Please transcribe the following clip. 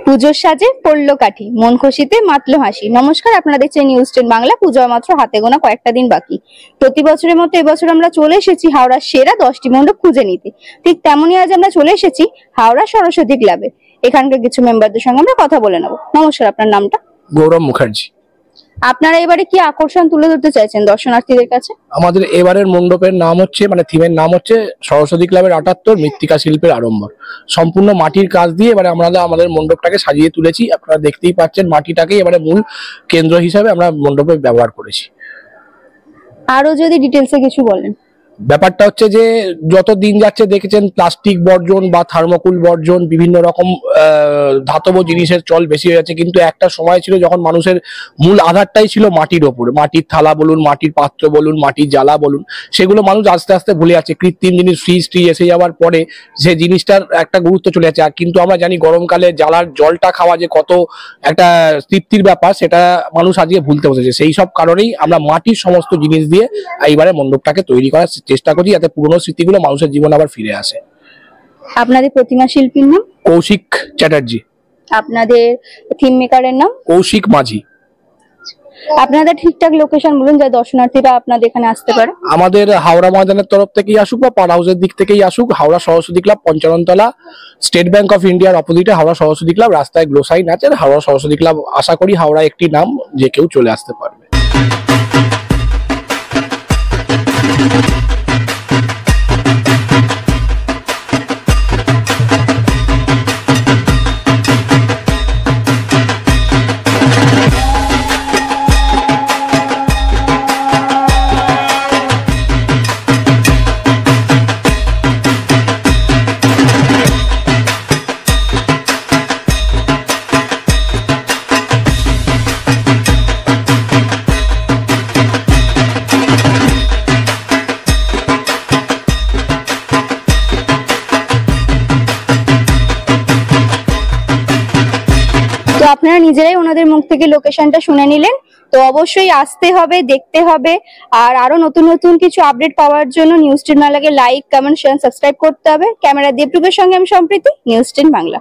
পুজোর সাজে পড়লো কাঠি, মন খুশিতে মাতলো হাসি। নমস্কার, আপনারা দেখছেন নিউজ 10 বাংলা। পুজোর মাত্র হাতে গোনা কয়েকটা দিন বাকি। প্রতি বছরের মতো এবছর আমরা চলে এসেছি হাওড়ার সেরা 10টি মণ্ডপ খুঁজে নিতে। ঠিক তেমনই আজ আমরা চলে এসেছি হাওড়া সরস্বতী ক্লাবে। এখানকার কিছু মেম্বারদের সঙ্গে আমরা কথা বলে নেব। নমস্কার, আপনার নামটা? গৌরব মুখার্জি। আপনারা এবারে কি আকর্ষণ তুলে ধরতে চাইছেন দর্শনার্থীদের কাছে? আমাদের এবারের মণ্ডপের নাম হচ্ছে, থিমের নাম হচ্ছে সরস্বতী ক্লাবের 78 মৃত্তিকা শিল্পের আড়ম্বর। সম্পূর্ণ মাটির কাজ দিয়ে এবারে আমরা আমাদের মণ্ডপটাকে সাজিয়ে তুলেছি। আপনারা দেখতেই পাচ্ছেন, মাটিটাকেই এবারে মূল কেন্দ্র হিসাবে আমরা মণ্ডপে ব্যবহার করেছি। আরো যদি ডিটেলসে কিছু বলেন। ব্যাপারটা হচ্ছে যে যত দিন যাচ্ছে দেখেছেন প্লাস্টিক বর্জন বা থার্মোকুল বর্জন, বিভিন্ন রকম ধাতব জিনিসের চল বেশি হয়ে যাচ্ছে। কিন্তু একটা সময় ছিল যখন মানুষের মূল আধারটাই ছিল মাটির ওপরে। মাটির থালা বলুন, মাটির পাত্র বলুন, মাটির জ্বালা বলুন, সেগুলো মানুষ আস্তে আস্তে ভুলে যাচ্ছে। কৃত্রিম জিনিস, ফ্রিজ এসে যাওয়ার পরে সে জিনিসটার একটা গুরুত্ব চলে যাচ্ছে। আর কিন্তু আমরা জানি গরমকালে জ্বালার জলটা খাওয়া যে কত একটা তৃপ্তির ব্যাপার, সেটা মানুষ আজকে ভুলতে বসেছে। সেই সব কারণেই আমরা মাটির সমস্ত জিনিস দিয়ে এইবারে মণ্ডপটাকে তৈরি করার চেষ্টা করি, যাতে পুরনো স্মৃতিগুলো মানুষের জীবনে আবার ফিরে আসে। আপনাদের প্রতিমা শিল্পীর নাম? কৌশিক চ্যাটার্জি। আপনাদের থিম মেকারের নাম? কৌশিক মাঝি। আপনাদের ঠিকঠাক লোকেশন বলুন, যাতে দর্শনার্থীরা আপনাদের এখানে আসতে পারে। আমাদের হাওড়া ময়দানের তরফ থেকেই আসুক বা পার হাউসের দিক থেকেই আসুক, হাওড়া সরস্বতী ক্লাব, 55 তলা, স্টেট ব্যাংক অফ ইন্ডিয়ার অপোজিটে হাওড়া সরস্বতী ক্লাব। রাস্তায় গ্লো সাইন আছে হাওড়া সরস্বতী ক্লাব। আশা করি হাওড়া একটি নাম, যে কেউ চলে আসতে পারবে। তো আপনারা নিজেরাই ওনাদের মুখ থেকে লোকেশনটা শুনে নিলেন। তো অবশ্যই আসতে হবে, দেখতে হবে। আর আরো নতুন নতুন কিছু আপডেট পাওয়ার জন্য নিউজ 10 বাংলাকে লাইক, কমেন্ট, শেয়ার, সাবস্ক্রাইব করতে হবে। ক্যামেরা দীপরূপের সঙ্গে আমি সম্প্রীতি, নিউজ 10 বাংলা।